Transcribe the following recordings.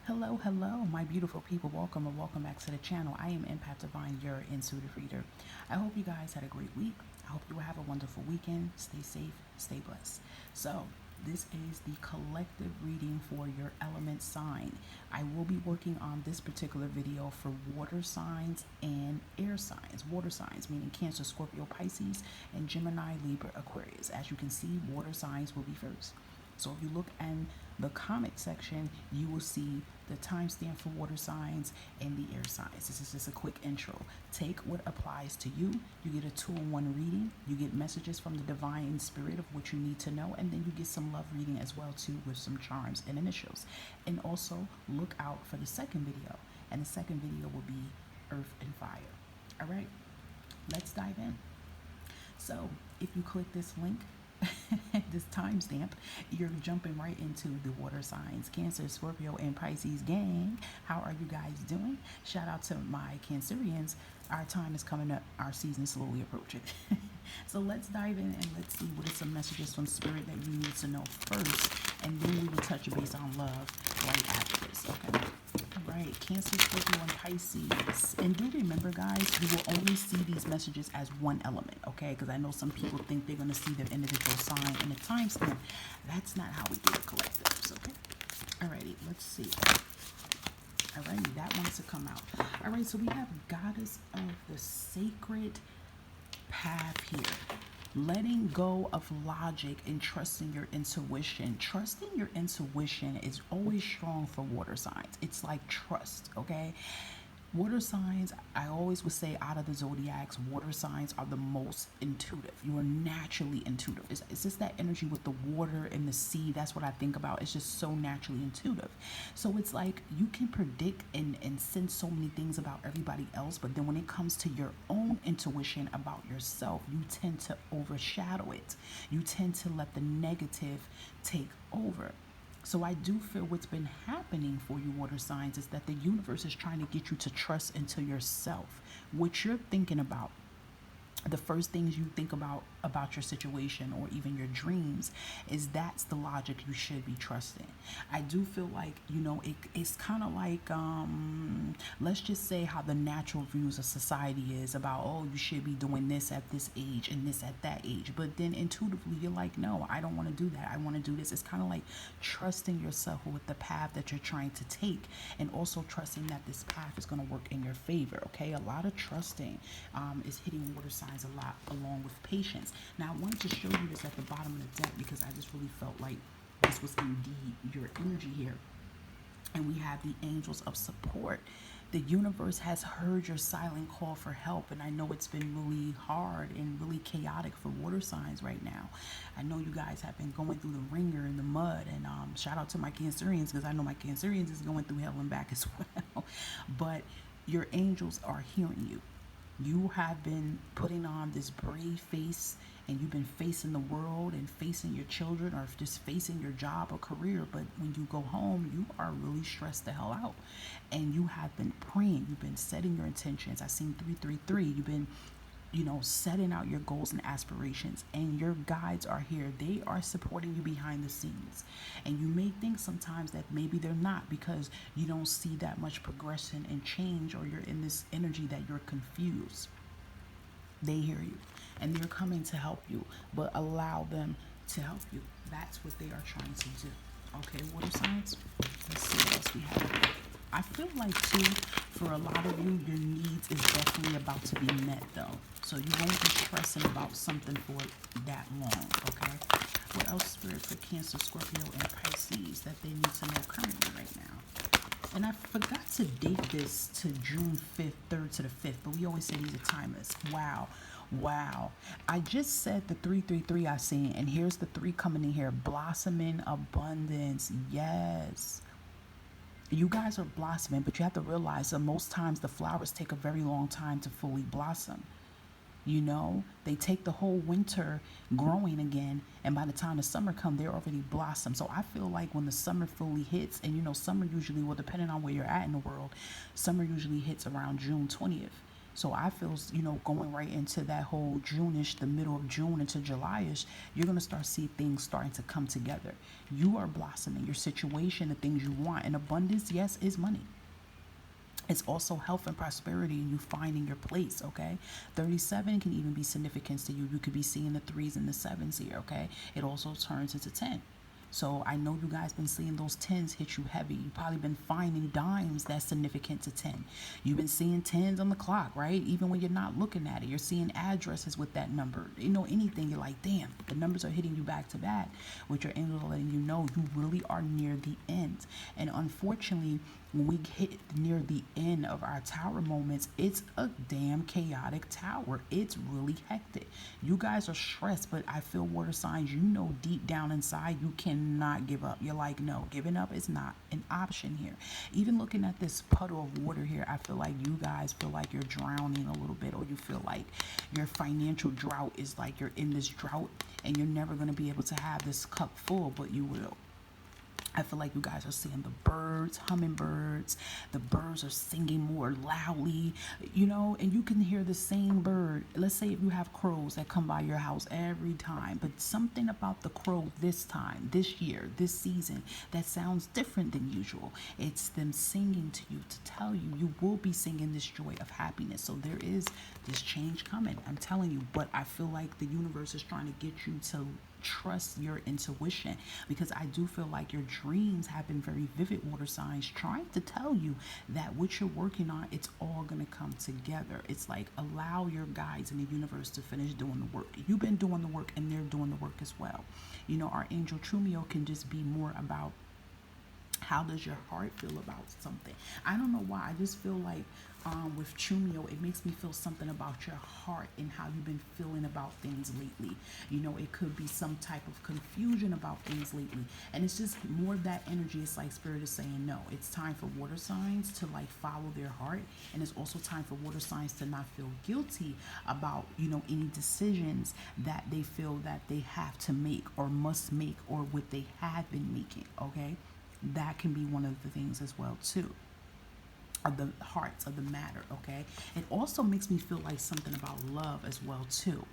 Hello, my beautiful people. Welcome or welcome back to the channel. I am Empath Divine, your intuitive reader. I hope you guys had a great week. I hope you will have a wonderful weekend. Stay safe, stay blessed. So, this is the collective reading for your element sign. I will be working on this particular video for water signs and air signs. Water signs meaning Cancer, Scorpio, Pisces, and Gemini, Libra, Aquarius. As you can see, water signs will be first. So if you look in the comment section, you will see the timestamp for water signs and the air signs. This is just a quick intro. Take what applies to you. You get a 2-in-1 reading. You get messages from the divine spirit of what you need to know, and then you get some love reading as well too with some charms and initials. And also look out for the second video. And the second video will be Earth and Fire. All right, let's dive in. So if you click this link, this timestamp, you're jumping right into the water signs. Cancer, Scorpio, and Pisces gang. How are you guys doing? Shout out to my Cancerians. Our time is coming up. Our season is slowly approaching. So let's dive in and let's see what are some messages from Spirit that you need to know first. And then we will touch base on love right after this, okay? All right, Cancer, Scorpio, and Pisces. And do remember, guys, you will only see these messages as one element, okay? Because I know some people think they're going to see their individual sign in a timestamp. That's not how we do it collectives, okay? Alrighty, let's see. Alrighty, that wants to come out. Alright, so we have Goddess of the Sacred Path here. Letting go of logic and trusting your intuition. Trusting your intuition is always strong for water signs. It's like trust, okay? Water signs, I always would say out of the zodiacs, water signs are the most intuitive. You are naturally intuitive. It's just that energy with the water and the sea. That's what I think about. It's just so naturally intuitive. So it's like you can predict and sense so many things about everybody else, but then when it comes to your own intuition about yourself, you tend to overshadow it. You tend to let the negative take over. So I do feel what's been happening for you water signs is that the universe is trying to get you to trust into yourself, what you're thinking about. The first things you think about your situation or even your dreams is that's the logic you should be trusting. I do feel like, it's kind of like let's just say how the natural views of society is about, oh, you should be doing this at this age and this at that age, but then intuitively you're like, no, I don't want to do that, I want to do this. It's kind of like trusting yourself with the path that you're trying to take, and also trusting that this path is going to work in your favor. Okay, a lot of trusting is hitting water signs a lot, along with patience. Now I wanted to show you this at the bottom of the deck because I just really felt like this was indeed your energy here. And we have the angels of support. The universe has heard your silent call for help, and I know it's been really hard and really chaotic for water signs right now. I know you guys have been going through the ringer and the mud, and shout out to my Cancerians because I know my Cancerians is going through hell and back as well. But your angels are hearing you. You have been putting on this brave face, and you've been facing the world and facing your children or just facing your job or career. But when you go home, you are really stressed the hell out. And you have been praying. You've been setting your intentions. I seen 333. You've been setting out your goals and aspirations, and your guides are here. They are supporting you behind the scenes. And you may think sometimes that maybe they're not because you don't see that much progression and change, or you're in this energy that you're confused. They hear you and they're coming to help you, but allow them to help you. That's what they are trying to do. Okay, water signs. Let's see what else we have. I feel like too, for a lot of you, your needs is definitely about to be met though. So you won't be stressing about something for that long, okay? What else, Spirit, for Cancer, Scorpio, and Pisces that they need to know currently right now? And I forgot to date this to June 5th, 3rd to the 5th, but we always say these are timeless. Wow. Wow. I just said the 333 I seen, and here's the 3 coming in here. Blossoming abundance. Yes. You guys are blossoming, but you have to realize that most times the flowers take a very long time to fully blossom. They take the whole winter growing again, and by the time the summer comes, they're already blossomed. So I feel like when the summer fully hits, and summer usually, well, depending on where you're at in the world, summer usually hits around June 20th. So I feel, going right into that whole June-ish, the middle of June into July-ish, you're going to start see things starting to come together. You are blossoming. Your situation, the things you want. And abundance, yes, is money. It's also health and prosperity and you finding your place, okay? 37 can even be significance to you. You could be seeing the threes and the sevens here, okay? It also turns into 10. So I know you guys been seeing those tens hit you heavy. You probably been finding dimes that's significant to 10. You've been seeing tens on the clock, right? Even when you're not looking at it, you're seeing addresses with that number. Anything, you're like, damn, the numbers are hitting you back to back, with your angel letting you know you really are near the end. And unfortunately, when we hit near the end of our tower moments, it's a damn chaotic tower. It's really hectic. You guys are stressed, but I feel water signs, deep down inside, you cannot give up. You're like, no, giving up is not an option here. Even looking at this puddle of water here, I feel like you guys feel like you're drowning a little bit, or you feel like your financial drought is like you're in this drought and you're never going to be able to have this cup full, but you will. I feel like you guys are seeing the birds, hummingbirds. The birds are singing more loudly, and you can hear the same bird. Let's say if you have crows that come by your house every time, but something about the crow this time, this year, this season, that sounds different than usual. It's them singing to you to tell you you will be singing this joy of happiness. So there is this change coming, I'm telling you, but I feel like the universe is trying to get you to trust your intuition, because I do feel like your dreams have been very vivid, water signs, trying to tell you that what you're working on, it's all going to come together. It's like, allow your guides in the universe to finish doing the work. You've been doing the work and they're doing the work as well. Our angel Trumio can just be more about how does your heart feel about something. I don't know why, I just feel like with Chumio, it makes me feel something about your heart and how you've been feeling about things lately. It could be some type of confusion about things lately, and it's just more of that energy. It's like spirit is saying no, it's time for water signs to like follow their heart, and it's also time for water signs to not feel guilty about any decisions that they feel that they have to make or must make, or what they have been making. Okay, that can be one of the things as well too, of the hearts of the matter. Okay, it also makes me feel like something about love as well too.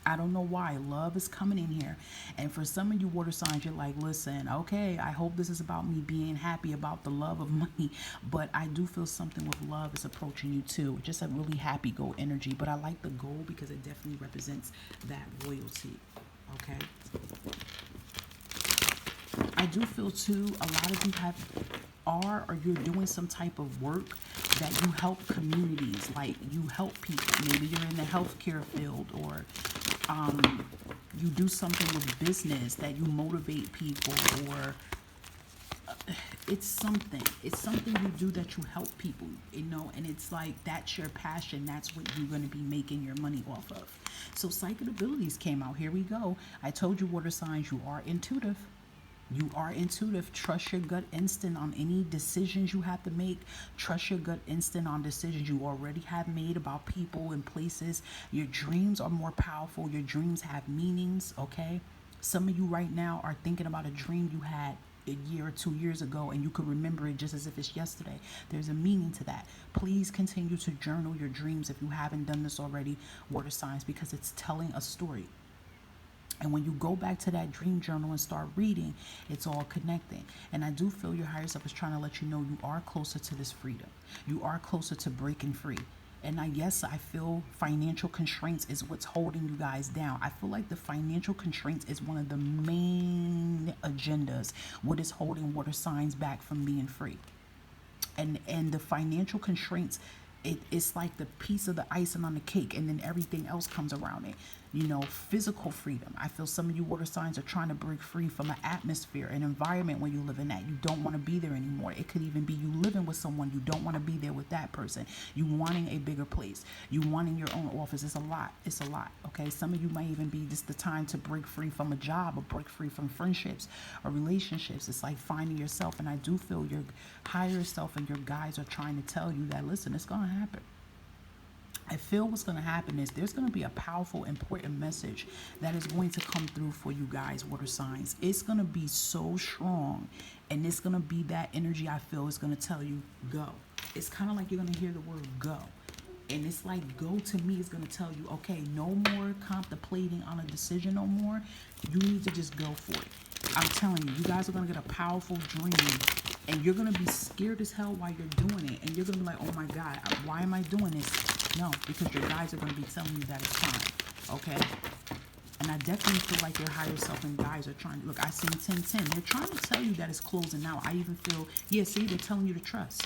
I don't know why love is coming in here, and for some of you water signs, you're like, listen, okay, I hope this is about me being happy about the love of money, but I do feel something with love is approaching you too. Just a really happy gold energy, but I like the gold because it definitely represents that royalty. Okay, I do feel too, a lot of you or you're doing some type of work that you help communities, like you help people. Maybe you're in the healthcare field, or you do something with business that you motivate people, or it's something you do that you help people, and it's like that's your passion. That's what you're going to be making your money off of. So psychic abilities came out. Here we go. I told you, water signs, you are intuitive. You are intuitive. Trust your gut instinct on any decisions you have to make. Trust your gut instinct on decisions you already have made about people and places. Your dreams are more powerful. Your dreams have meanings, okay? Some of you right now are thinking about a dream you had a year or 2 years ago, and you could remember it just as if it's yesterday. There's a meaning to that. Please continue to journal your dreams if you haven't done this already, water signs, because it's telling a story. And when you go back to that dream journal and start reading, it's all connecting. And I do feel your higher self is trying to let you know you are closer to this freedom. You are closer to breaking free. And I feel financial constraints is what's holding you guys down. I feel like the financial constraints is one of the main agendas, what is holding water signs back from being free. And the financial constraints, it's like the piece of the icing on the cake, and then everything else comes around it. Physical freedom. I feel some of you water signs are trying to break free from an atmosphere, an environment where you live in that you don't want to be there anymore. It could even be you living with someone, you don't want to be there with that person. You wanting a bigger place. You wanting your own office. It's a lot. It's a lot. Okay. Some of you might even be just the time to break free from a job, or break free from friendships or relationships. It's like finding yourself. And I do feel your higher self and your guides are trying to tell you that, listen, it's going to happen. I feel what's going to happen is there's going to be a powerful, important message that is going to come through for you guys, water signs. It's going to be so strong, and it's going to be that energy I feel is going to tell you, go. It's kind of like you're going to hear the word go. And it's like, go to me is going to tell you, okay, no more contemplating on a decision no more. You need to just go for it. I'm telling you, you guys are going to get a powerful dream, and you're going to be scared as hell while you're doing it. And you're going to be like, oh my God, why am I doing this? No, because your guides are going to be telling you that it's time. Okay? And I definitely feel like your higher self and guides are trying to, look, I seen 1010. They're trying to tell you that it's closing out. I even feel, yeah, see, they're telling you to trust.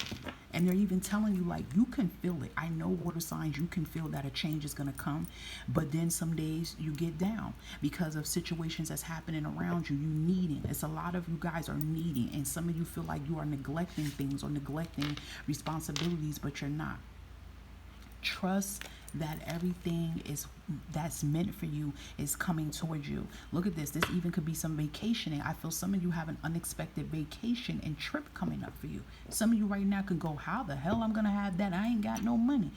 And they're even telling you, like, you can feel it. I know water signs, you can feel that a change is going to come. But then some days you get down because of situations that's happening around you. You needing. It's a lot of you guys are needing. And some of you feel like you are neglecting things or neglecting responsibilities, but you're not. Trust that everything is that's meant for you is coming towards you. Look at this. This even could be some vacationing. I feel some of you have an unexpected vacation and trip coming up for you. Some of you right now could go, how the hell I'm gonna have that? I ain't got no money.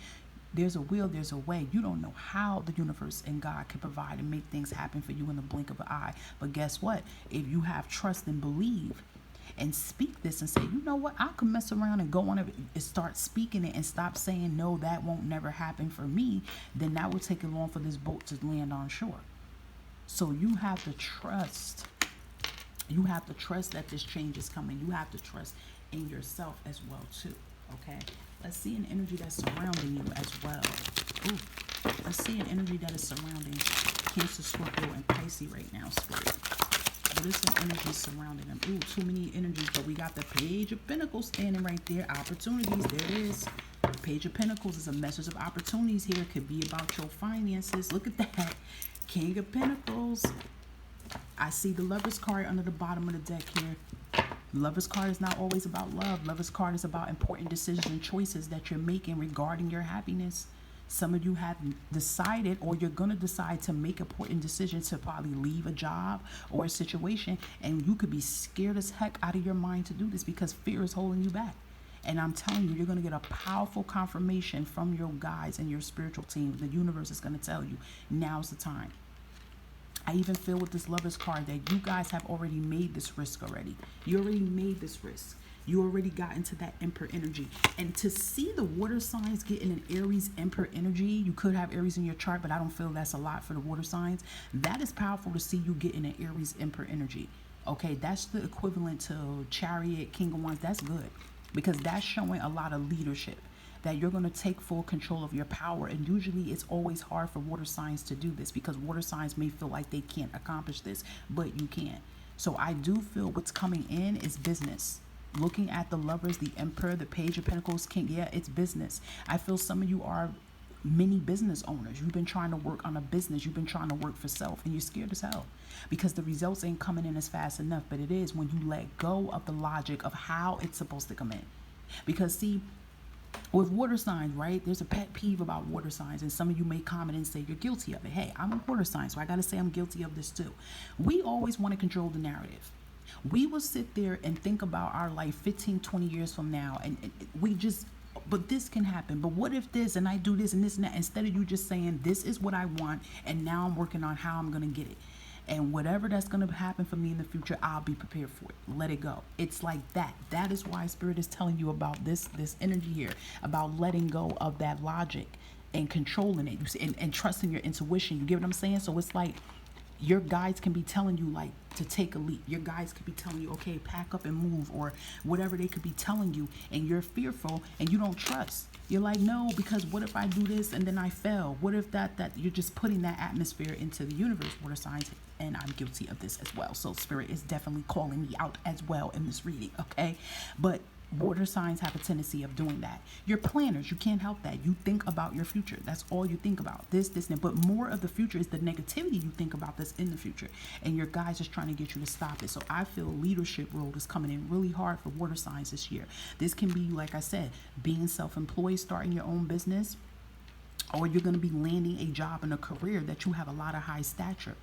There's a will, there's a way. You don't know how the universe and God can provide and make things happen for you in the blink of an eye. But guess what? If you have trust and believe and speak this and say, you know what, I can mess around and go on and start speaking it and stop saying, no, that won't never happen for me, then that will take it long for this boat to land on shore. So you have to trust. You have to trust that this change is coming. You have to trust in yourself as well, too. Okay? Let's see an energy that's surrounding you as well. Ooh. Let's see an energy that is surrounding Cancer, Scorpio, and Pisces right now, Spirit. There's some energy surrounding them. Ooh, too many energies, but we got the Page of Pentacles standing right there. Opportunities, there it is. Page of Pentacles is a message of opportunities here. It could be about your finances. Look at that. King of Pentacles. I see the Lover's card under the bottom of the deck here. Lover's card is not always about love. Lover's card is about important decisions and choices that you're making regarding your happiness. Some of you have decided, or you're going to decide to make important decisions to probably leave a job or a situation, and you could be scared as heck out of your mind to do this because fear is holding you back. And I'm telling you, you're going to get a powerful confirmation from your guides and your spiritual team. The universe is going to tell you, now's the time. I even feel with this Lover's card that you guys have already made this risk already. You already made this risk. You already got into that Emperor energy. And to see the water signs getting an Aries Emperor energy, you could have Aries in your chart, but I don't feel that's a lot for the water signs. That is powerful to see you getting an Aries Emperor energy. Okay, that's the equivalent to Chariot, King of Wands. That's good because that's showing a lot of leadership, that you're going to take full control of your power. And usually it's always hard for water signs to do this because water signs may feel like they can't accomplish this, but you can. So I do feel what's coming in is business. Looking at the Lovers, the Emperor, the Page of Pentacles, King, yeah, it's business. I feel some of you are mini business owners. You've been trying to work on a business. You've been trying to work for self, and you're scared as hell because the results ain't coming in as fast enough. But it is when you let go of the logic of how it's supposed to come in. Because see, with water signs, right, there's a pet peeve about water signs, and some of you may comment and say you're guilty of it. Hey, I'm a water sign, so I gotta say I'm guilty of this too. We always want to control the narrative. We will sit there and think about our life 15, 20 years from now, and we just, but this can happen. But what if this, and I do this and this and that, instead of you just saying, this is what I want, and now I'm working on how I'm going to get it. And whatever that's going to happen for me in the future, I'll be prepared for it. Let it go. It's like that. That is why Spirit is telling you about this energy here, about letting go of that logic and controlling it, and trusting your intuition. You get what I'm saying? So it's like, your guides can be telling you like to take a leap. Your guides could be telling you, okay, pack up and move, or whatever they could be telling you, and you're fearful and you don't trust. You're like, no, because what if I do this and then I fail? What if that you're just putting that atmosphere into the universe, water signs, and I'm guilty of this as well. So Spirit is definitely calling me out as well in this reading, okay? But water signs have a tendency of doing that. You're planners. You can't help that. You think about your future. That's all you think about. This, and that. But more of the future is the negativity you think about that's in the future. And your guys is trying to get you to stop it. So I feel leadership role is coming in really hard for water signs this year. This can be, like I said, being self-employed, starting your own business, or you're going to be landing a job and a career that you have a lot of high stature.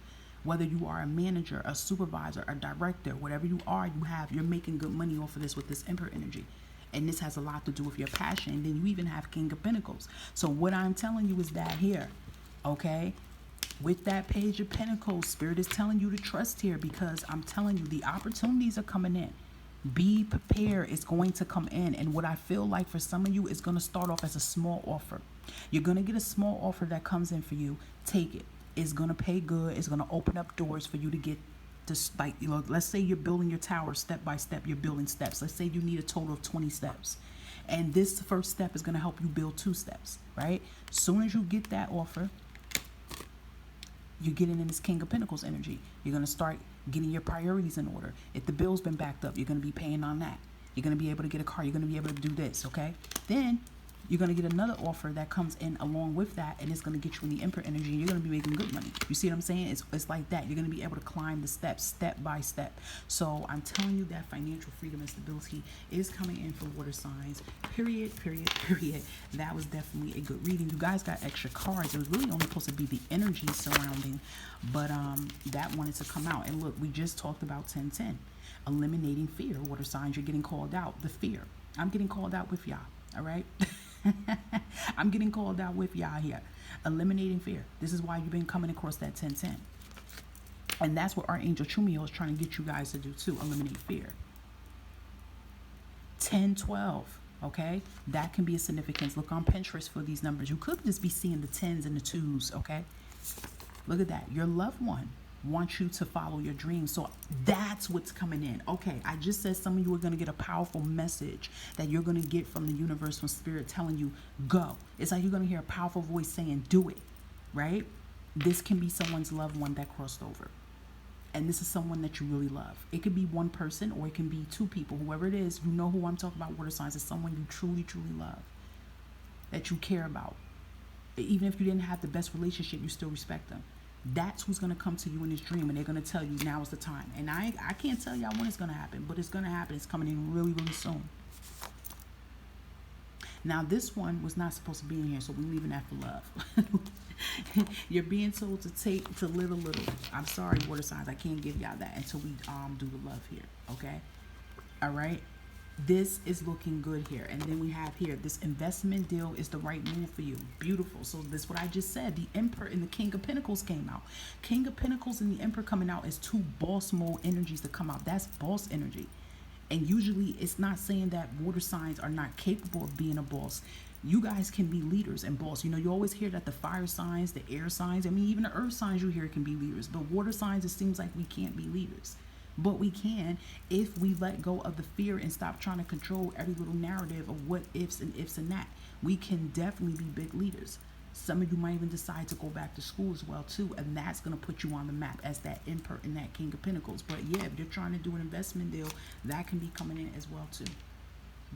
Whether you are a manager, a supervisor, a director, whatever you are, you're making good money off of this with this Emperor energy. And this has a lot to do with your passion. And then you even have King of Pentacles. So what I'm telling you is that here, okay, with that Page of Pentacles, Spirit is telling you to trust here, because I'm telling you the opportunities are coming in. Be prepared. It's going to come in. And what I feel like for some of you is going to start off as a small offer. You're going to get a small offer that comes in for you. Take it. It's going to pay good. It's going to open up doors for you to get this. Like, let's say you're building your tower step by step. You're building steps. Let's say you need a total of 20 steps. And this first step is going to help you build 2 steps, right? Soon as you get that offer, you're getting in this King of Pentacles energy. You're going to start getting your priorities in order. If the bill's been backed up, you're going to be paying on that. You're going to be able to get a car. You're going to be able to do this, okay? Then you're going to get another offer that comes in along with that, and it's going to get you in the Emperor energy, and you're going to be making good money. You see what I'm saying? It's like that. You're going to be able to climb the steps step by step. So I'm telling you that financial freedom and stability is coming in for water signs. Period, period, period. That was definitely a good reading. You guys got extra cards. It was really only supposed to be the energy surrounding, but that wanted to come out. And look, we just talked about 1010. Eliminating fear. Water signs, you're getting called out. The fear. I'm getting called out with y'all. All right? I'm getting called out with y'all here. Eliminating fear. This is why you've been coming across that 1010. And that's what Archangel Chumio is trying to get you guys to do too. Eliminate fear. 1012. Okay? That can be a significance. Look on Pinterest for these numbers. You could just be seeing the 10s and the 2s. Okay? Look at that. Your loved one wants you to follow your dreams. So that's what's coming in. Okay, I just said some of you are going to get a powerful message that you're going to get from the universe, from spirit telling you, go. It's like you're going to hear a powerful voice saying, do it, right? This can be someone's loved one that crossed over. And this is someone that you really love. It could be one person or it can be 2 people. Whoever it is, you know who I'm talking about, water signs. It's someone you truly, truly love, that you care about. Even if you didn't have the best relationship, you still respect them. That's who's going to come to you in this dream, and they're going to tell you now is the time. And I can't tell y'all when it's going to happen, but it's going to happen. It's coming in really, really soon. Now, this one was not supposed to be in here, so we're leaving that for love. You're being told to live a little. I'm sorry, water signs. I can't give y'all that until we do the love here, okay? All right? This is looking good here. And then we have here, this investment deal is the right move for you. Beautiful. So this is what I just said. The Emperor and the King of Pentacles came out. King of Pentacles and the Emperor coming out is 2 boss mode energies to come out. That's boss energy. And usually it's not saying that water signs are not capable of being a boss. You guys can be leaders and boss. You know, you always hear that the fire signs, the air signs, I mean, even the earth signs you hear can be leaders. But water signs, it seems like we can't be leaders. But we can if we let go of the fear and stop trying to control every little narrative of what ifs and that. We can definitely be big leaders. Some of you might even decide to go back to school as well too, and that's going to put you on the map as that Emperor and that King of Pentacles. But yeah, if you're trying to do an investment deal, that can be coming in as well too.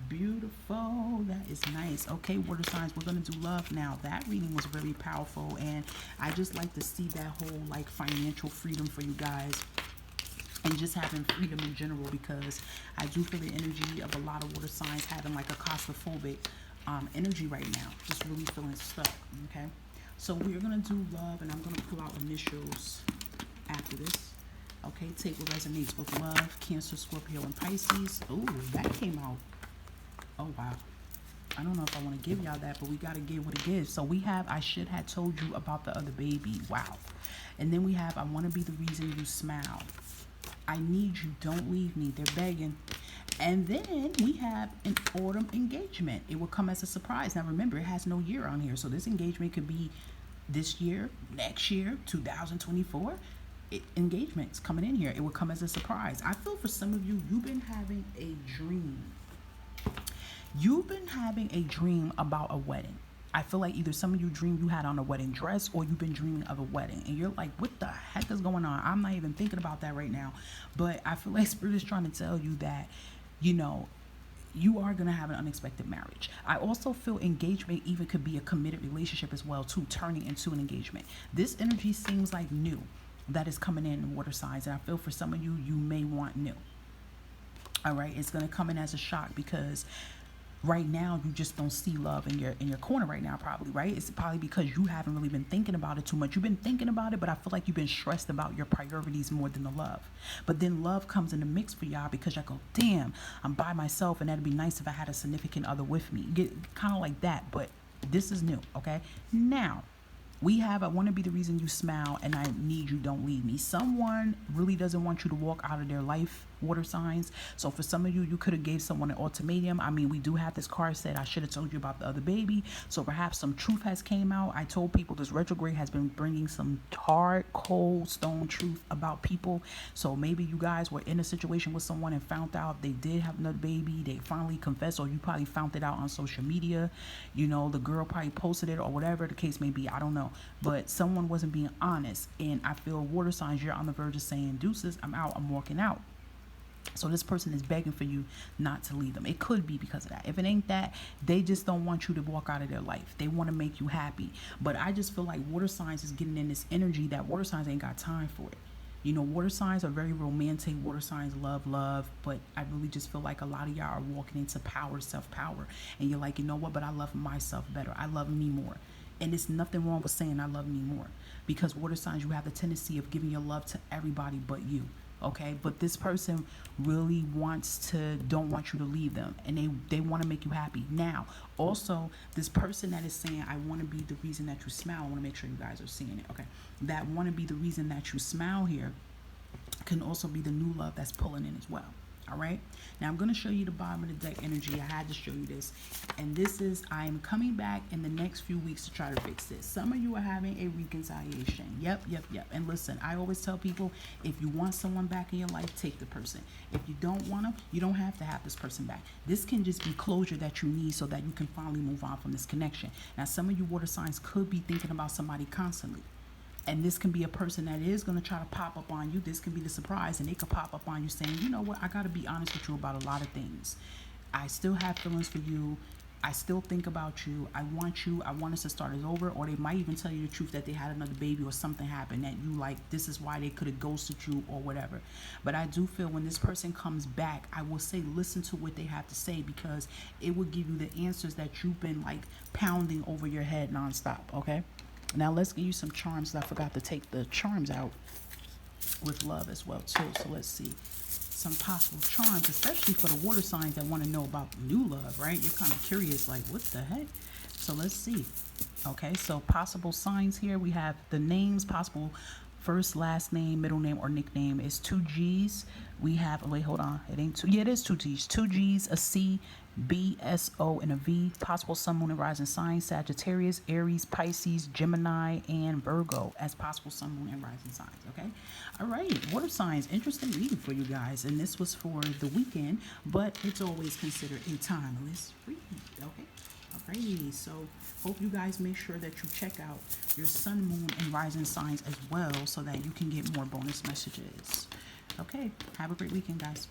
Beautiful. That is nice. Okay, water signs, we're going to do love now. That reading was very powerful, and I just like to see that whole like financial freedom for you guys. And just having freedom in general, because I do feel the energy of a lot of water signs having like a claustrophobic energy right now. Just really feeling stuck, okay? So we're going to do love, and I'm going to pull out initials after this. Okay, take what resonates with love, Cancer, Scorpio, and Pisces. Oh, that came out. Oh, wow. I don't know if I want to give y'all that, but we got to give what it gives. So we have, I should have told you about the other baby. Wow. And then we have, I want to be the reason you smile. I need you, don't leave me. They're begging. And then we have an autumn engagement. It will come as a surprise. Now remember, it has no year on here. So this engagement could be this year, next year, 2024. Engagement's coming in here. It will come as a surprise. I feel for some of you, you've been having a dream. You've been having a dream about a wedding. I feel like either some of you dreamed you had on a wedding dress, or you've been dreaming of a wedding and you're like, what the heck is going on? I'm not even thinking about that right now. But I feel like Spirit is trying to tell you that, you know, you are going to have an unexpected marriage. I also feel engagement even could be a committed relationship as well too, turning into an engagement. This energy seems like new that is coming in water signs, and I feel for some of you, you may want new. All right, it's going to come in as a shock because right now you just don't see love in your corner right now, probably, right? It's probably because you haven't really been thinking about it too much. You've been thinking about it, but I feel like you've been stressed about your priorities more than the love. But then love comes in the mix for y'all because y'all go, damn, I'm by myself, and that'd be nice if I had a significant other with me. Get kind of like that, but this is new, okay? Now we have, I want to be the reason you smile, and I need you, don't leave me. Someone really doesn't want you to walk out of their life water signs. So for some of you, you could have gave someone an ultimatum. I mean, we do have this card said, I should have told you about the other baby. So perhaps some truth has came out. I told people this retrograde has been bringing some hard, cold, stone truth about people. So maybe you guys were in a situation with someone and found out they did have another baby. They finally confessed, or you probably found it out on social media. You know, the girl probably posted it or whatever the case may be. I don't know. But someone wasn't being honest. And I feel water signs, you're on the verge of saying, deuces, I'm out, I'm walking out. So this person is begging for you not to leave them. It could be because of that. If it ain't that, they just don't want you to walk out of their life. They want to make you happy. But I just feel like water signs is getting in this energy that water signs ain't got time for it. You know, water signs are very romantic. Water signs love. But I really just feel like a lot of y'all are walking into power, self-power. And you're like, you know what? But I love myself better. I love me more. And there's nothing wrong with saying I love me more. Because water signs, you have the tendency of giving your love to everybody but you. Okay, but this person really don't want you to leave them, and they want to make you happy. Now also, this person that is saying, I want to be the reason that you smile, I want to make sure you guys are seeing it. Okay, that want to be the reason that you smile here can also be the new love that's pulling in as well. All right, now I'm going to show you the bottom of the deck energy. I had to show you this, and this is, I am coming back in the next few weeks to try to fix this. Some of you are having a reconciliation. Yep. And listen, I always tell people, if you want someone back in your life, take the person. If you don't want them, you don't have to have this person back. This can just be closure that you need so that you can finally move on from this connection. Now, some of you water signs could be thinking about somebody constantly. And this can be a person that is going to try to pop up on you. This can be the surprise, and they could pop up on you saying, you know what, I got to be honest with you about a lot of things. I still have feelings for you. I still think about you. I want you. I want us to start it over. Or they might even tell you the truth that they had another baby or something happened that you like, this is why they could have ghosted you or whatever. But I do feel when this person comes back, I will say, listen to what they have to say, because it will give you the answers that you've been like pounding over your head nonstop. Okay. Now let's give you some charms. I forgot to take the charms out with love as well too. So let's see some possible charms, especially for the water signs that want to know about new love, right? You're kind of curious, like, what the heck? So let's see. Okay, so possible signs here. We have the names, possible first, last name, middle name, or nickname is 2 G's. We have, wait, hold on. It ain't two. Yeah, it is 2 G's. 2 G's, a C, B, S, O, and a V. Possible sun, moon, and rising signs: Sagittarius, Aries, Pisces, Gemini, and Virgo as possible sun, moon, and rising signs. Okay. All right. Water signs. Interesting reading for you guys. And this was for the weekend, but it's always considered a timeless read. Okay. Alrighty, so hope you guys make sure that you check out your sun, moon, and rising signs as well so that you can get more bonus messages. Okay, have a great weekend, guys.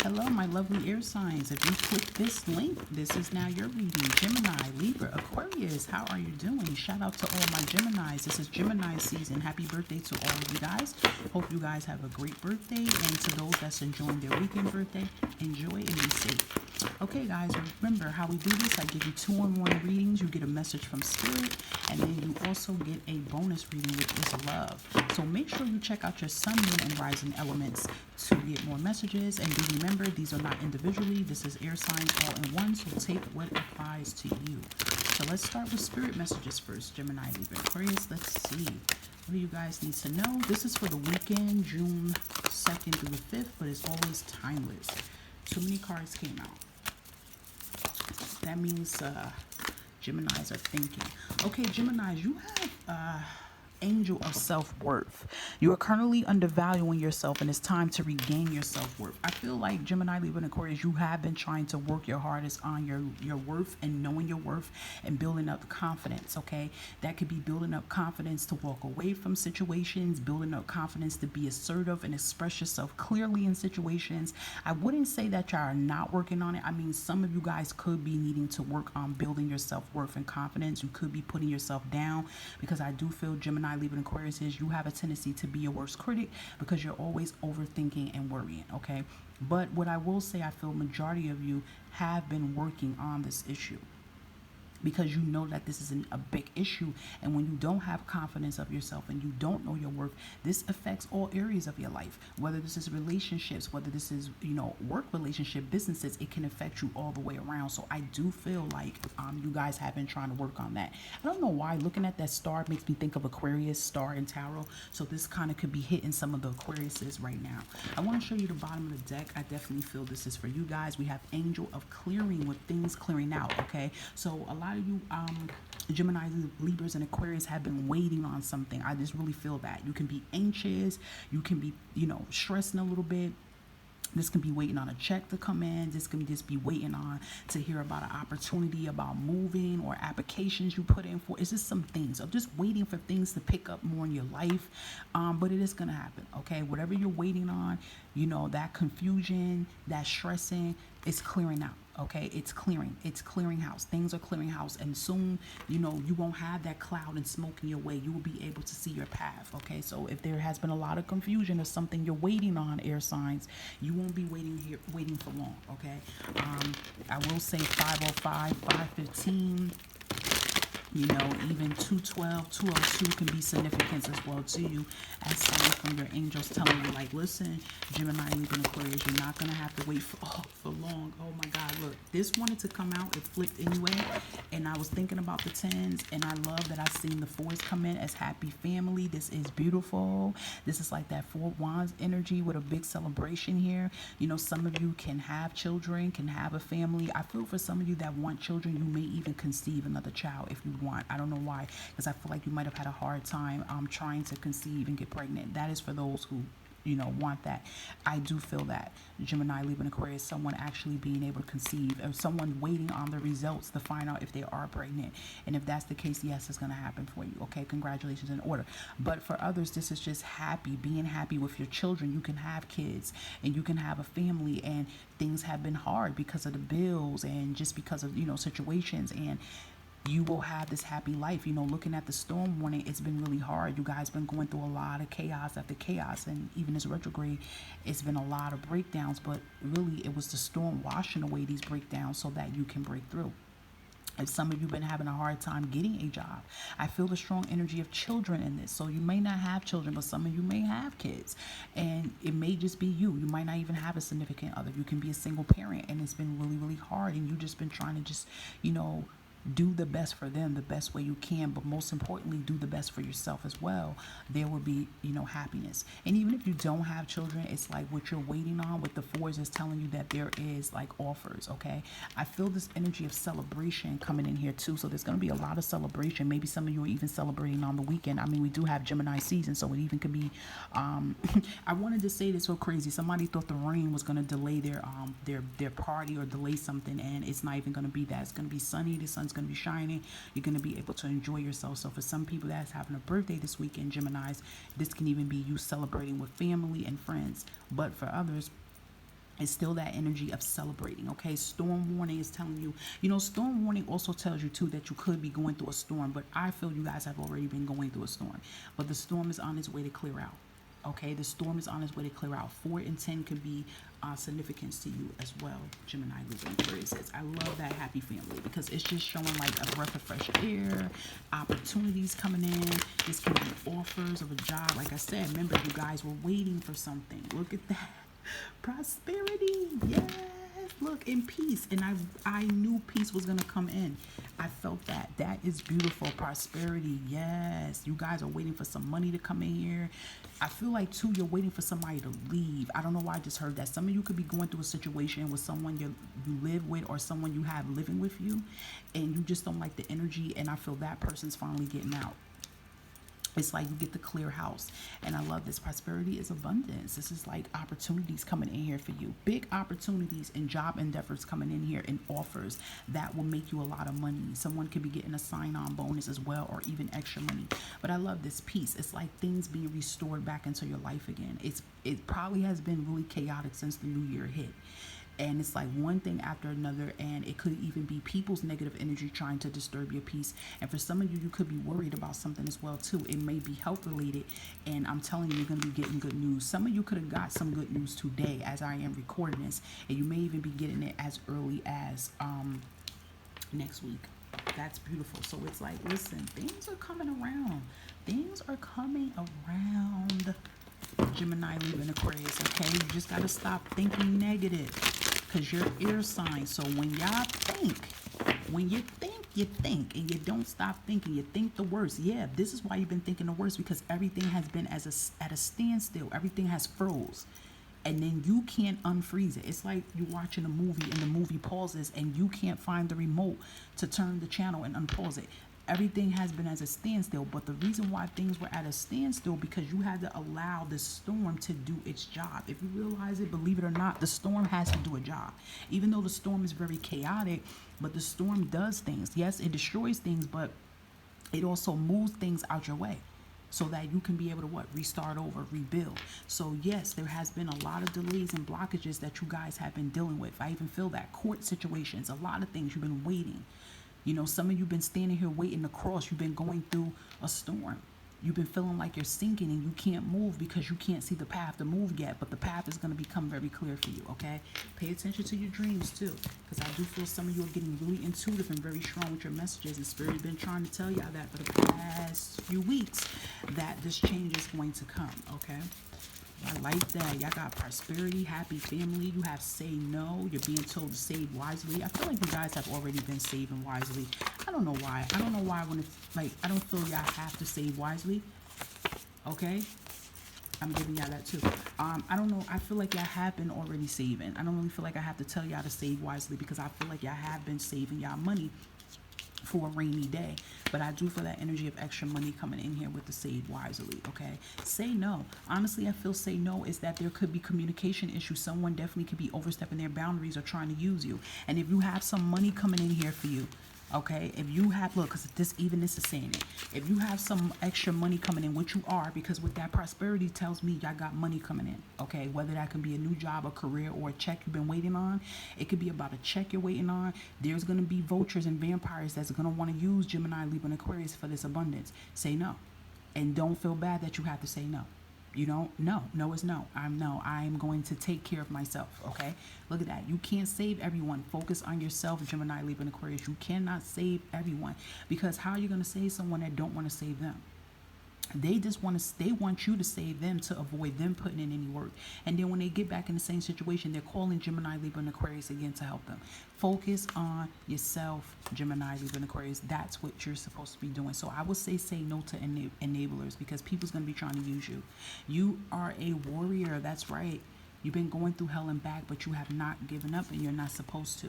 Hello, my lovely air signs. If you click this link, this is now your reading. Gemini, Libra, Aquarius, how are you doing? Shout out to all my Geminis. This is Gemini season. Happy birthday to all of you guys. Hope you guys have a great birthday. And to those that's enjoying their weekend birthday, enjoy and be safe. Okay, guys, remember how we do this. I give you 2-on-1 readings. You get a message from Spirit, and then you also get a bonus reading, which is love. So make sure you check out your sun, moon, and rising elements to get more messages. And do remember, these are not individually. This is air signs all in one, so take what applies to you. So let's start with Spirit messages first. Gemini, Libra, Aquarius. Let's see. What do you guys need to know? This is for the weekend, June 2nd through the 5th, but it's always timeless. Too many cards came out. That means Geminis are thinking. Okay, Geminis, you have angel of self-worth. You are currently undervaluing yourself, and it's time to regain your self-worth. I feel like Gemini, Libra, and Aquarius, you have been trying to work your hardest on your worth and knowing your worth and building up confidence. Okay, that could be building up confidence to walk away from situations, building up confidence to be assertive and express yourself clearly in situations. I wouldn't say that y'all are not working on it. I mean, some of you guys could be needing to work on building your self-worth and confidence. You could be putting yourself down, because I do feel Gemini, Libra, and Aquarius is you have a tendency to be your worst critic because you're always overthinking and worrying. Okay, but what I will say, I feel majority of you have been working on this issue. because you know that this is a big issue. And when you don't have confidence of yourself and you don't know your worth, this affects all areas of your life, whether this is relationships, whether this is, work relationship, businesses. It can affect you all the way around. So I do feel like you guys have been trying to work on that. I don't know why looking at that star makes me think of Aquarius star and tarot. So this kind of could be hitting some of the Aquariuses right now. I want to show you the bottom of the deck. I definitely feel this is for you guys. We have angel of clearing, with things clearing out. Okay, so a lot of you Gemini, Libras, and Aquarius have been waiting on something. I just really feel that you can be anxious, you can be stressing a little bit. This can be waiting on a check to come in. This can just be waiting on to hear about an opportunity, about moving, or applications you put in for. It's just some things of just waiting for things to pick up more in your life. But it is going to happen. Okay. Whatever you're waiting on, that confusion, that stressing, it's clearing out. Okay, it's clearing house. Things are clearing house, and soon, you won't have that cloud and smoke in your way. You will be able to see your path. Okay, so if there has been a lot of confusion or something you're waiting on, air signs, you won't be waiting for long. Okay, I will say 505, 515. Even 212, 202 can be significant as well to you, as signs from your angels telling you, like, listen, Gemini, Libra, and Aquarius, you're not going to have to wait for long. Oh my God, look, this wanted to come out. It flipped anyway, and I was thinking about the tens, and I love that I seen the fours come in as happy family. This is beautiful. This is like that Four Wands energy with a big celebration here. Some of you can have children, can have a family. I feel for some of you that want children, you may even conceive another child if you want. I don't know why, because I feel like you might have had a hard time trying to conceive and get pregnant. That is for those who want that. I do feel that Gemini, Libra, and Aquarius, someone actually being able to conceive, or someone waiting on the results to find out if they are pregnant. And if that's the case, yes, it's going to happen for you. Okay, congratulations, in order. But for others, this is just being happy with your children. You can have kids and you can have a family, and things have been hard because of the bills and just because of situations, and you will have this happy life. Looking at the storm warning, it's been really hard. You guys been going through a lot of chaos after chaos, and even this retrograde, it's been a lot of breakdowns, but really it was the storm washing away these breakdowns so that you can break through. If some of you been having a hard time getting a job, I feel the strong energy of children in this. So you may not have children, but some of you may have kids, and it may just be you. You might not even have a significant other. You can be a single parent, and it's been really, really hard, and you just been trying to just, do the best for them the best way you can, but most importantly, do the best for yourself as well. There will be, happiness. And even if you don't have children, it's like what you're waiting on with the fours is telling you that there is like offers. Okay, I feel this energy of celebration coming in here too. So there's going to be a lot of celebration. Maybe some of you are even celebrating on the weekend. I mean, we do have Gemini season, so it even could be I wanted to say this so crazy. Somebody thought the rain was going to delay their party or delay something, and it's not even going to be that. It's going to be sunny. The sun's going to be shining. You're going to be able to enjoy yourself. So for some people that's having a birthday this weekend, Geminis, this can even be you celebrating with family and friends. But for others, it's still that energy of celebrating. Okay, storm warning is telling you, storm warning also tells you too that you could be going through a storm, but I feel you guys have already been going through a storm, but the storm is on its way to clear out. Okay, the storm is on its way to clear out. 4 and 10 could be significance to you as well, Gemini, Libra, and Aquarius. I love that happy family because it's just showing like a breath of fresh air, opportunities coming in. This can be offers of a job. Like I said, remember you guys were waiting for something. Look at that. Prosperity. Yes. Look, in peace. And I knew peace was going to come in. I felt that. That is beautiful. Prosperity. Yes. You guys are waiting for some money to come in here. I feel like, too, you're waiting for somebody to leave. I don't know why I just heard that. Some of you could be going through a situation with someone you live with or someone you have living with you, and you just don't like the energy, and I feel that person's finally getting out. It's like you get the clear house. And I love this. Prosperity is abundance. This is like opportunities coming in here for you. Big opportunities and job endeavors coming in here, and offers that will make you a lot of money. Someone could be getting a sign-on bonus as well, or even extra money. But I love this peace. It's like things being restored back into your life again. It probably has been really chaotic since the new year hit. And it's like one thing after another, and it could even be people's negative energy trying to disturb your peace. And for some of you, you could be worried about something as well too. It may be health related, and I'm telling you, you're going to be getting good news. Some of you could have got some good news today as I am recording this, and you may even be getting it as early as next week. That's beautiful. So it's like, listen, things are coming around. Things are coming around. Gemini, Libra, and Aquarius, okay? You just got to stop thinking negative because you're air sign. So when y'all think, when you think, and you don't stop thinking. You think the worst. Yeah, this is why you've been thinking the worst, because everything has been at a standstill. Everything has froze. And then you can't unfreeze it. It's like you're watching a movie and the movie pauses and you can't find the remote to turn the channel and unpause it. Everything has been as a standstill, but the reason why things were at a standstill because you had to allow the storm to do its job. If you realize it, believe it or not, the storm has to do a job. Even though the storm is very chaotic, but the storm does things. Yes, it destroys things, but it also moves things out your way so that you can be able to what, restart over, rebuild. So yes, there has been a lot of delays and blockages that you guys have been dealing with. I even feel that court situations, a lot of things you've been waiting. You know, some of you been standing here waiting to cross. You've been going through a storm. You've been feeling like you're sinking and you can't move because you can't see the path to move yet, but the path is going to become very clear for you, okay? Pay attention to your dreams too, because I do feel some of you are getting really intuitive and very strong with your messages, and Spirit has been trying to tell y'all that for the past few weeks that this change is going to come, okay? I like that. Y'all got prosperity, happy family. You have say no. You're being told to save wisely. I feel like you guys have already been saving wisely. I don't know why. I don't know why when it's like, I don't feel y'all have to save wisely. Okay? I'm giving y'all that too. I don't know. I feel like y'all have been already saving. I don't really feel like I have to tell y'all to save wisely because I feel like y'all have been saving y'all money for a rainy day. But I do feel that energy of extra money coming in here with the save wisely, okay? Say no. Honestly, I feel say no is that there could be communication issues. Someone definitely could be overstepping their boundaries or trying to use you. And if you have some money coming in here for you, okay, if you have, look, because this is saying it, if you have some extra money coming in, which you are, because with that prosperity tells me y'all got money coming in, okay, whether that can be a new job, a career, or a check you've been waiting on. It could be about a check you're waiting on. There's going to be vultures and vampires that's going to want to use Gemini, Libra, and Aquarius for this abundance. Say no, and don't feel bad that you have to say no. You don't? No is no. I'm going to take care of myself, okay? Look at that. You can't save everyone. Focus on yourself, Gemini, Libra, and Aquarius. You cannot save everyone, because how are you going to save someone that don't want to save them? They want you to save them to avoid them putting in any work. And then when they get back in the same situation, they're calling Gemini, Libra, and Aquarius again to help them. Focus on yourself, Gemini, Libra, and Aquarius. That's what you're supposed to be doing. So I would say no to enablers, because people's going to be trying to use you. You are a warrior. That's right. You've been going through hell and back, but you have not given up, and you're not supposed to.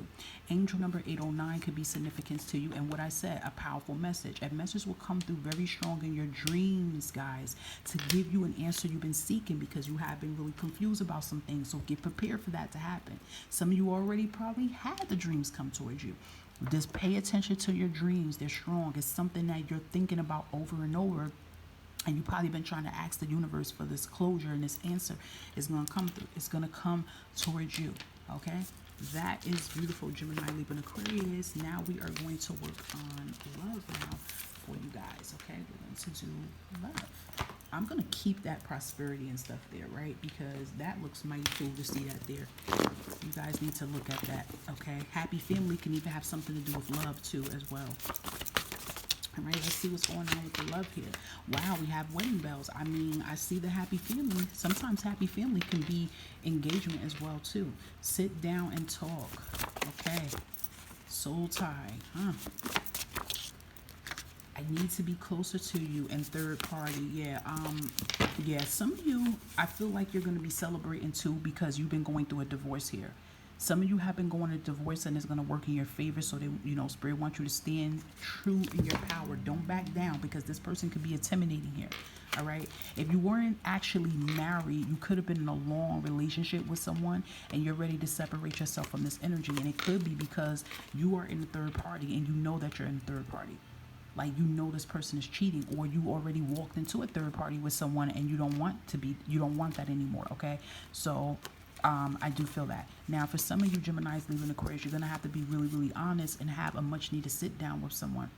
Angel number 809 could be significance to you. And what I said, a powerful message. A message will come through very strong in your dreams, guys, to give you an answer you've been seeking, because you have been really confused about some things. So get prepared for that to happen. Some of you already probably had the dreams come towards you. Just pay attention to your dreams. They're strong. It's something that you're thinking about over and over. And you've probably been trying to ask the universe for this closure, and this answer is going to come through. It's going to come towards you, okay? That is beautiful, Gemini, Libra, and Aquarius. Now we are going to work on love now for you guys, okay? We're going to do love. I'm going to keep that prosperity and stuff there, right? Because that looks mighty cool to see that there. You guys need to look at that, okay? Happy family can even have something to do with love, too, as well. All right, let's see what's going on with the love here. Wow, we have wedding bells. I mean, I see the happy family. Sometimes happy family can be engagement as well, too. Sit down and talk. Okay. Soul tie. I need to be closer to you, and third party. Yeah, some of you, I feel like you're going to be celebrating, too, because you've been going through a divorce here. Some of you have been going to divorce, and it's going to work in your favor. So, Spirit wants you to stand true in your power. Don't back down, because this person could be intimidating here. All right. If you weren't actually married, you could have been in a long relationship with someone, and you're ready to separate yourself from this energy. And it could be because you are in the third party, and you know that you're in the third party. Like, you know this person is cheating, or you already walked into a third party with someone, and you don't want that anymore. Okay. So I do feel that. Now, for some of you Geminis, Libra, and Aquarius, you're going to have to be really, really honest and have a much needed sit down with someone.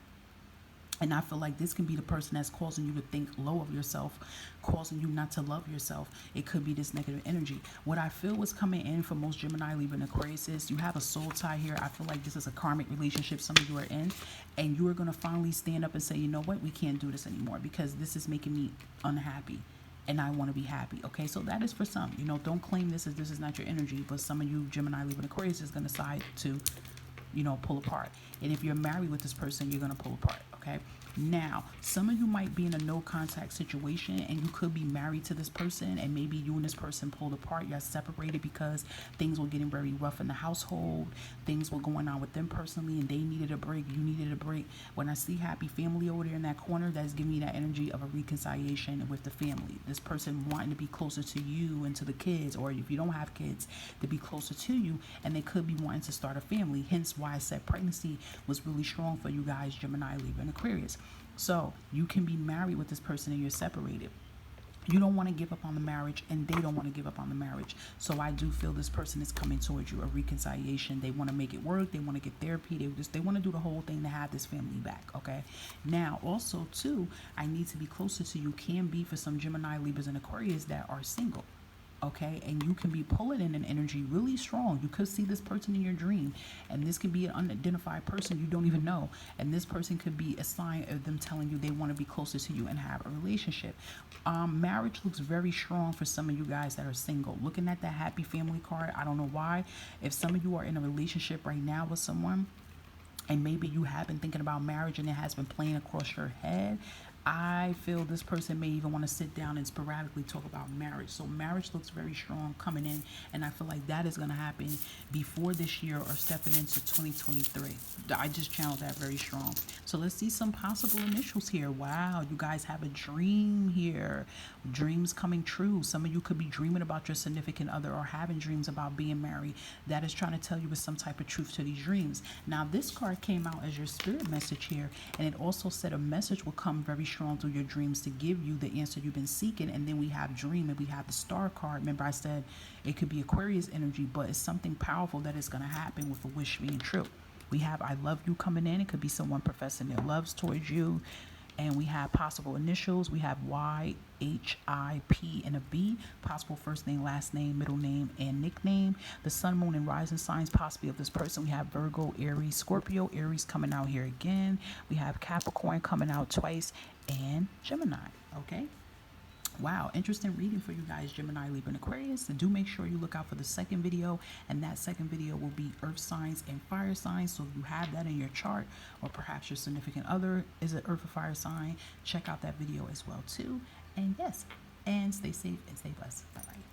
And I feel like this can be the person that's causing you to think low of yourself, causing you not to love yourself. It could be this negative energy. What I feel was coming in for most Gemini, Libra, and Aquarius is you have a soul tie here. I feel like this is a karmic relationship some of you are in, and you are going to finally stand up and say, you know what, we can't do this anymore because this is making me unhappy and I want to be happy. Okay, so that is for some. You know, don't claim this is not your energy, but some of you Gemini, Libra, and Aquarius is going to decide to, you know, pull apart. And if you're married with this person, you're going to pull apart. Okay. Now, some of you might be in a no contact situation and you could be married to this person, and maybe you and this person pulled apart. You're separated because things were getting very rough in the household. Things were going on with them personally and they needed a break. You needed a break. When I see happy family over there in that corner, that's giving me that energy of a reconciliation with the family. This person wanting to be closer to you and to the kids, or if you don't have kids, to be closer to you, and they could be wanting to start a family. Hence why I said pregnancy was really strong for you guys, Gemini, Libra, and Aquarius. So you can be married with this person and you're separated. You don't want to give up on the marriage and they don't want to give up on the marriage. So I do feel this person is coming towards you, a reconciliation. They want to make it work. They want to get therapy. They want to do the whole thing to have this family back. Okay. Now also too, I need to be closer to you can be for some Gemini, Libras, and Aquarius that are single. Okay, and you can be pulling in an energy really strong. You could see this person in your dream, and this could be an unidentified person you don't even know, and this person could be a sign of them telling you they want to be closer to you and have a relationship. Marriage looks very strong for some of you guys that are single. Looking at that happy family card, I don't know why. If some of you are in a relationship right now with someone, and maybe you have been thinking about marriage and it has been playing across your head, I feel this person may even want to sit down and sporadically talk about marriage. So marriage looks very strong coming in, and I feel like that is going to happen before this year or stepping into 2023. I just channeled that very strong. So let's see some possible initials here. Wow, you guys have a dream here. Dreams coming true. Some of you could be dreaming about your significant other or having dreams about being married. That is trying to tell you with some type of truth to these dreams. Now, this card came out as your spirit message here, and it also said a message will come very strong through your dreams to give you the answer you've been seeking. And then we have dream and we have the star card. Remember I said it could be Aquarius energy, but it's something powerful that is going to happen with a wish being true. We have I love you coming in. It could be someone professing their loves towards you. And we have possible initials. We have Y, H, I, P, and a B. Possible first name, last name, middle name, and nickname. The sun, moon, and rising signs possibly of this person. We have Virgo, Aries, Scorpio. Aries coming out here again. We have Capricorn coming out twice, and Gemini. Okay. Wow, interesting reading for you guys, Gemini, Libra, and Aquarius. So do make sure you look out for the second video, and that second video will be earth signs and fire signs. So if you have that in your chart, or perhaps your significant other is an earth or fire sign, check out that video as well too. And yes, and stay safe and stay blessed. Bye bye.